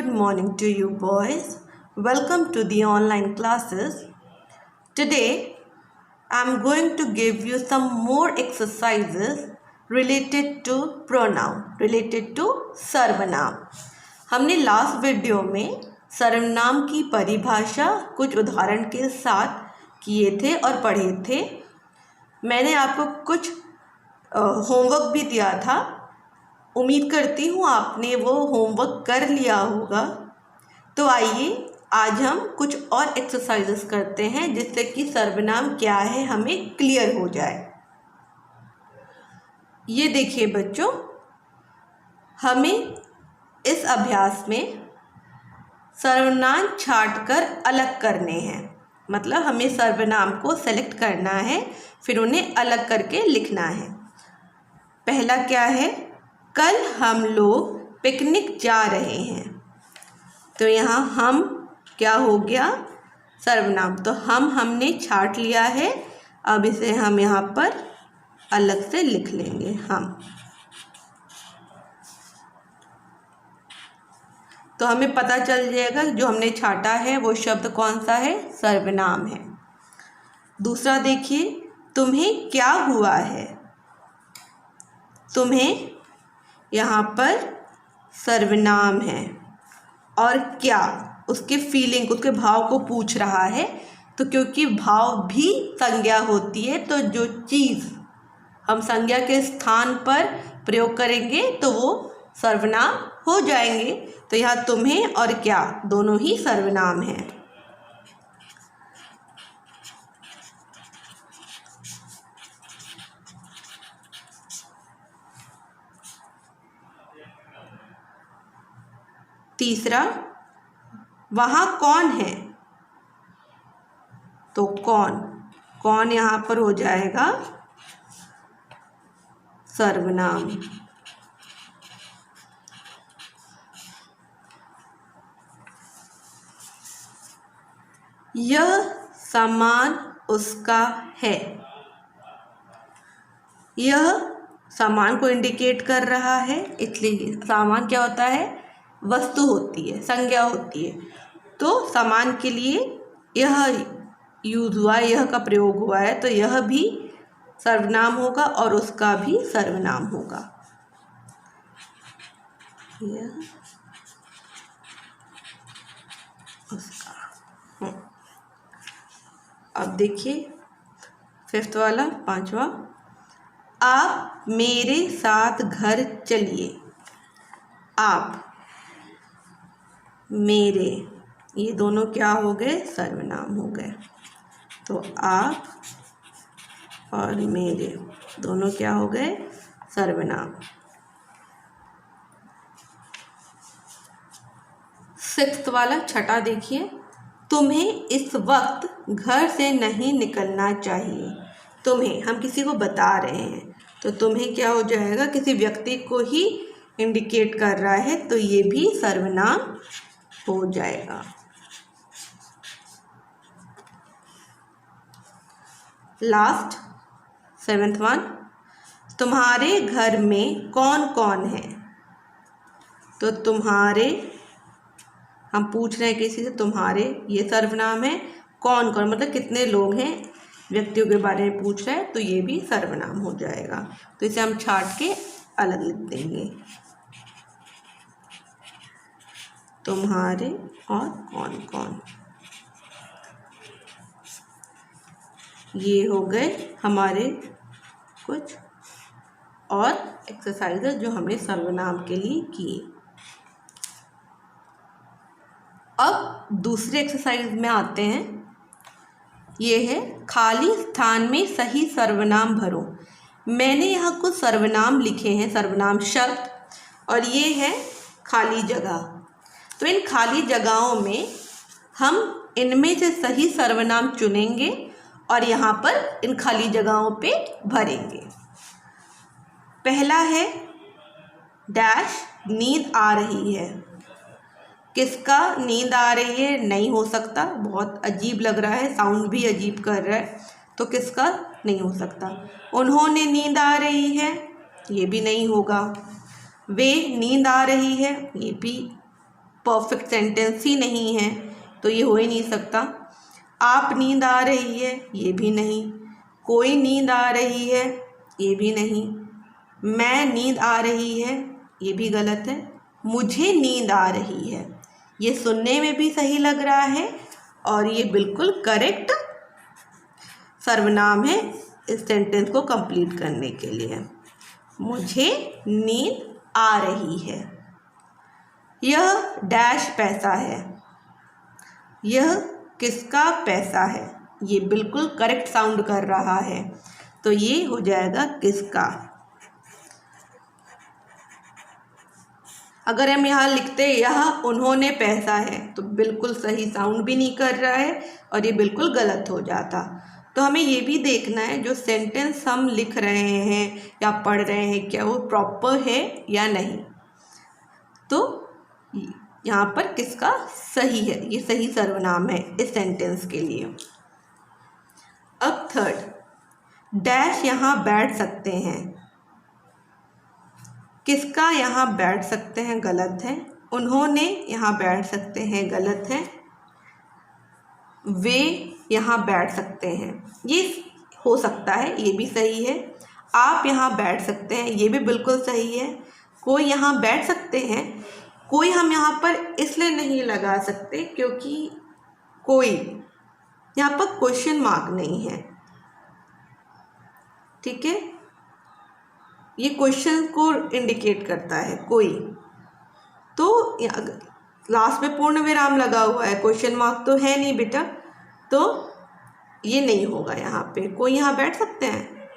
good morning to you boys. Welcome to the online classes. Today I am going to give you some more exercises related to pronoun, related to सर्वनाम. हमने last video में सर्वनाम की परिभाषा कुछ उदाहरण के साथ किए थे और पढ़े थे. मैंने आपको कुछ होमवर्क भी दिया था. उम्मीद करती हूँ आपने वो होमवर्क कर लिया होगा. तो आइए आज हम कुछ और एक्सरसाइजेस करते हैं जिससे कि सर्वनाम क्या है हमें क्लियर हो जाए. ये देखिए बच्चों, हमें इस अभ्यास में सर्वनाम छांटकर अलग करने हैं. मतलब हमें सर्वनाम को सेलेक्ट करना है, फिर उन्हें अलग करके लिखना है. पहला क्या है, कल हम लोग पिकनिक जा रहे हैं. तो यहाँ हम क्या हो गया, सर्वनाम. तो हमने छांट लिया है. अब इसे हम यहाँ पर अलग से लिख लेंगे. हम तो हमें पता चल जाएगा जो हमने छांटा है वो शब्द कौन सा है, सर्वनाम है. दूसरा देखिए, तुम्हें क्या हुआ है. तुम्हें यहाँ पर सर्वनाम है और क्या उसके फीलिंग, उसके भाव को पूछ रहा है. तो क्योंकि भाव भी संज्ञा होती है, तो जो चीज़ हम संज्ञा के स्थान पर प्रयोग करेंगे तो वो सर्वनाम हो जाएंगे. तो यहाँ तुम्हें और क्या दोनों ही सर्वनाम हैं. तीसरा, वहाँ कौन है. तो कौन यहाँ पर हो जाएगा सर्वनाम. यह सामान उसका है. यह सामान को इंडिकेट कर रहा है, इसलिए सामान क्या होता है, वस्तु होती है, संज्ञा होती है. तो सामान के लिए यह यूज हुआ है, यह का प्रयोग हुआ है, तो यह भी सर्वनाम होगा और उसका भी सर्वनाम होगा. यह उसका. अब देखिए फिफ्थ वाला, पांचवा, आप मेरे साथ घर चलिए. आप, मेरे, ये दोनों क्या हो गए, सर्वनाम हो गए. तो आप और मेरे दोनों क्या हो गए, सर्वनाम. सिक्स्थ वाला, छठा देखिए, तुम्हें इस वक्त घर से नहीं निकलना चाहिए. तुम्हें, हम किसी को बता रहे हैं, तो तुम्हें क्या हो जाएगा, किसी व्यक्ति को ही इंडिकेट कर रहा है, तो ये भी सर्वनाम हो जाएगा. लास्ट सेवेंथ वन, तुम्हारे घर में कौन कौन है. तो तुम्हारे, हम पूछ रहे हैं किसी से, तुम्हारे ये सर्वनाम है. कौन कौन मतलब कितने लोग हैं, व्यक्तियों के बारे में पूछ रहे हैं, तो ये भी सर्वनाम हो जाएगा. तो इसे हम छांट के अलग लिख देंगे. तुम्हारे और कौन कौन, ये हो गए हमारे कुछ और एक्सरसाइजेज जो हमने सर्वनाम के लिए किए. अब दूसरे एक्सरसाइज में आते हैं. ये है, खाली स्थान में सही सर्वनाम भरो. मैंने यहाँ कुछ सर्वनाम लिखे हैं, सर्वनाम शब्द, और ये है खाली जगह. तो इन खाली जगहों में हम इनमें से सही सर्वनाम चुनेंगे और यहाँ पर इन खाली जगहों पे भरेंगे. पहला है, डैश नींद आ रही है. किसका नींद आ रही है, नहीं हो सकता, बहुत अजीब लग रहा है, साउंड भी अजीब कर रहा है, तो किसका नहीं हो सकता. उन्होंने नींद आ रही है, ये भी नहीं होगा. वे नींद आ रही है, ये भी परफेक्ट सेंटेंस ही नहीं है, तो ये हो ही नहीं सकता। आप नींद आ रही है, ये भी नहीं। कोई नींद आ रही है, ये भी नहीं। मैं नींद आ रही है, ये भी गलत है। मुझे नींद आ रही है, ये सुनने में भी सही लग रहा है और ये बिल्कुल करेक्ट सर्वनाम है इस सेंटेंस को कंप्लीट करने के लिए। मुझे नींद आ रही है। यह डैश पैसा है, यह किसका पैसा है, ये बिल्कुल करेक्ट साउंड कर रहा है, तो ये हो जाएगा किसका। अगर हम यहाँ लिखते यह उन्होंने पैसा है, तो बिल्कुल सही साउंड भी नहीं कर रहा है और ये बिल्कुल गलत हो जाता। तो हमें ये भी देखना है जो सेंटेंस हम लिख रहे हैं या पढ़ रहे हैं क्या वो प्रॉपर है या नहीं। तो यहाँ पर किसका सही है, ये सही सर्वनाम है इस सेंटेंस के लिए। अब थर्ड, डैश यहाँ बैठ सकते हैं, किसका यहाँ बैठ सकते हैं गलत है। उन्होंने यहाँ बैठ सकते हैं गलत है। वे यहाँ बैठ सकते हैं, ये हो सकता है, ये भी सही है। आप यहाँ बैठ सकते हैं, ये भी बिल्कुल सही है। कोई यहाँ बैठ सकते हैं, कोई हम यहाँ पर इसलिए नहीं लगा सकते क्योंकि कोई यहाँ पर क्वेश्चन मार्क नहीं है, ठीक है, ये क्वेश्चन को इंडिकेट करता है कोई। तो लास्ट में पूर्ण विराम लगा हुआ है, क्वेश्चन मार्क तो है नहीं बेटा, तो ये नहीं होगा यहाँ पे। कोई यहाँ बैठ सकते हैं,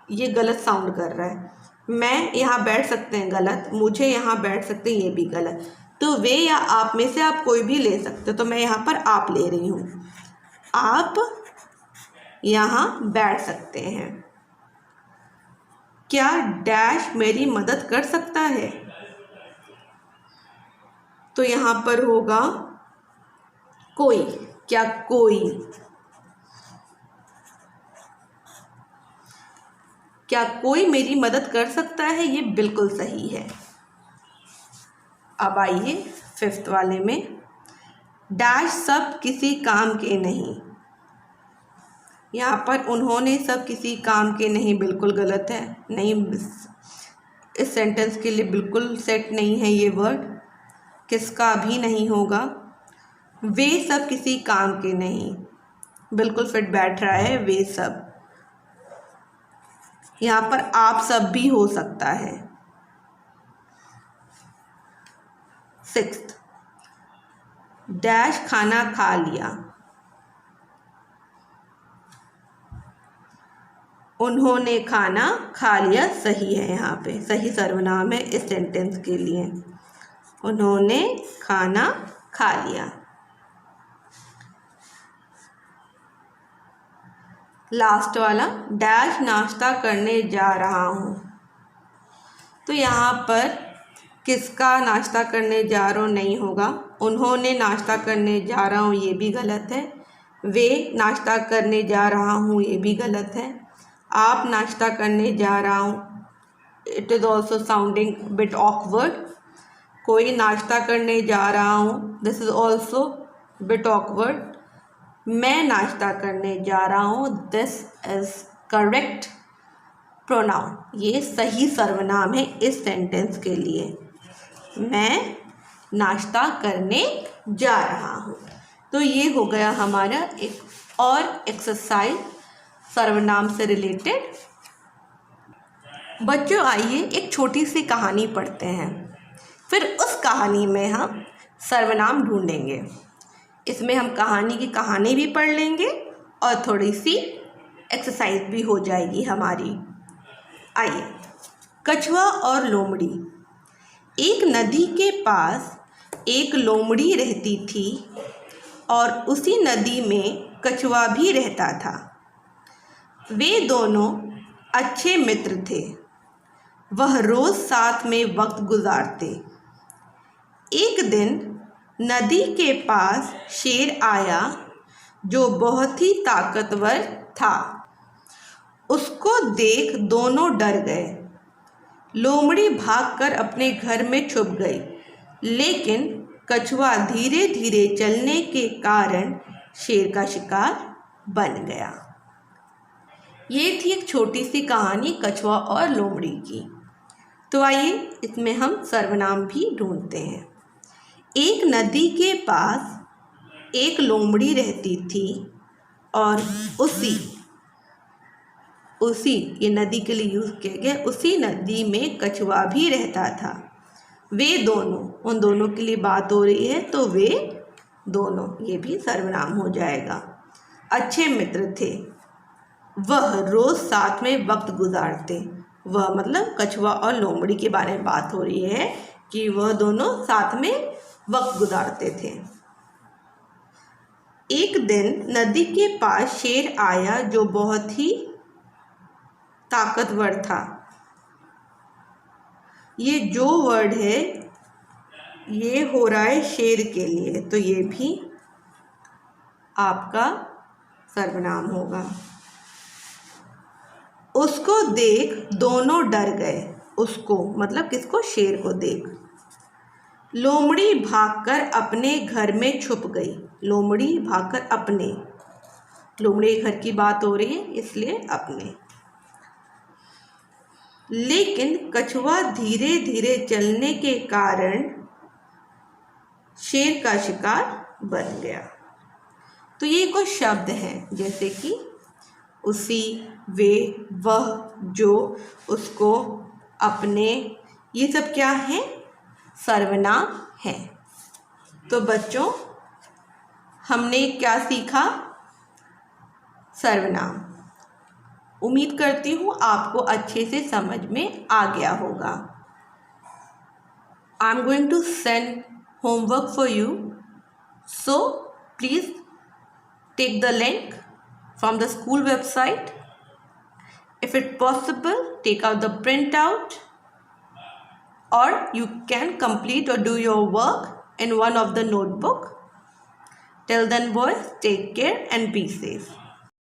ये गलत साउंड कर रहा है। मैं यहाँ बैठ सकते हैं गलत, मुझे यहाँ बैठ सकते हैं ये भी गलत। तो वे या आप में से आप कोई भी ले सकते हो, तो मैं यहाँ पर आप ले रही हूँ। आप यहाँ बैठ सकते हैं। क्या डैश मेरी मदद कर सकता है, तो यहाँ पर होगा कोई। क्या कोई, क्या कोई मेरी मदद कर सकता है, ये बिल्कुल सही है। अब आइए फिफ्थ वाले में, डैश सब किसी काम के नहीं। यहाँ पर उन्होंने सब किसी काम के नहीं बिल्कुल गलत है, नहीं, इस सेंटेंस के लिए बिल्कुल सेट नहीं है ये वर्ड। किसका भी नहीं होगा। वे सब किसी काम के नहीं, बिल्कुल फिट बैठ रहा है, वे सब। यहाँ पर आप सब भी हो सकता है। सिक्स्थ, डैश खाना खा लिया। उन्होंने खाना खा लिया सही है, यहाँ पे सही सर्वनाम है इस सेंटेंस के लिए। उन्होंने खाना खा लिया। लास्ट वाला, डैश नाश्ता करने जा रहा हूँ। तो यहाँ पर किसका नाश्ता करने जा रहा हूँ नहीं होगा। उन्होंने नाश्ता करने जा रहा हूँ, ये भी गलत है। वे नाश्ता करने जा रहा हूँ, ये भी गलत है। आप नाश्ता करने जा रहा हूँ, it is also sounding bit awkward. कोई नाश्ता करने जा रहा हूँ, this is also bit awkward. मैं नाश्ता करने जा रहा हूँ, दिस इज़ करेक्ट प्रोनाउन, ये सही सर्वनाम है इस सेंटेंस के लिए। मैं नाश्ता करने जा रहा हूँ। तो ये हो गया हमारा एक और एक्सरसाइज सर्वनाम से रिलेटेड। बच्चों आइए एक छोटी सी कहानी पढ़ते हैं, फिर उस कहानी में हम सर्वनाम ढूंढेंगे। इसमें हम कहानी की कहानी भी पढ़ लेंगे और थोड़ी सी एक्सरसाइज भी हो जाएगी हमारी। आइए, कछुआ और लोमड़ी। एक नदी के पास एक लोमड़ी रहती थी और उसी नदी में कछुआ भी रहता था। वे दोनों अच्छे मित्र थे, वह रोज़ साथ में वक्त गुजारते। एक दिन नदी के पास शेर आया जो बहुत ही ताकतवर था। उसको देख दोनों डर गए। लोमड़ी भागकर अपने घर में छुप गई, लेकिन कछुआ धीरे धीरे चलने के कारण शेर का शिकार बन गया। ये थी एक छोटी सी कहानी कछुआ और लोमड़ी की। तो आइए इसमें हम सर्वनाम भी ढूंढते हैं। एक नदी के पास एक लोमड़ी रहती थी और उसी ये नदी के लिए यूज़ किया गया, उसी नदी में कछुआ भी रहता था। वे दोनों, उन दोनों के लिए बात हो रही है तो वे दोनों, ये भी सर्वनाम हो जाएगा। अच्छे मित्र थे, वह रोज़ साथ में वक्त गुजारते। वह मतलब कछुआ और लोमड़ी के बारे में बात हो रही है कि वह दोनों साथ में वक्त गुजारते थे। एक दिन नदी के पास शेर आया जो बहुत ही ताकतवर था। ये जो वर्ड है ये हो रहा है शेर के लिए, तो ये भी आपका सर्वनाम होगा। उसको देख दोनों डर गए। उसको मतलब किसको? शेर को देख। लोमड़ी भागकर अपने घर में छुप गई। लोमड़ी भागकर अपने, लोमड़ी घर की बात हो रही है इसलिए अपने। लेकिन कछुआ धीरे धीरे चलने के कारण शेर का शिकार बन गया। तो ये कुछ शब्द हैं जैसे कि उसी, वे, वह, जो, उसको, अपने, ये सब क्या है? सर्वनाम है। तो बच्चों हमने क्या सीखा? सर्वनाम। उम्मीद करती हूँ आपको अच्छे से समझ में आ गया होगा। I am going to send homework for you, so please take the link from the school website. If it's possible, take out the printout, or you can complete or do your work in one of the notebook. Till then boys, take care and be safe.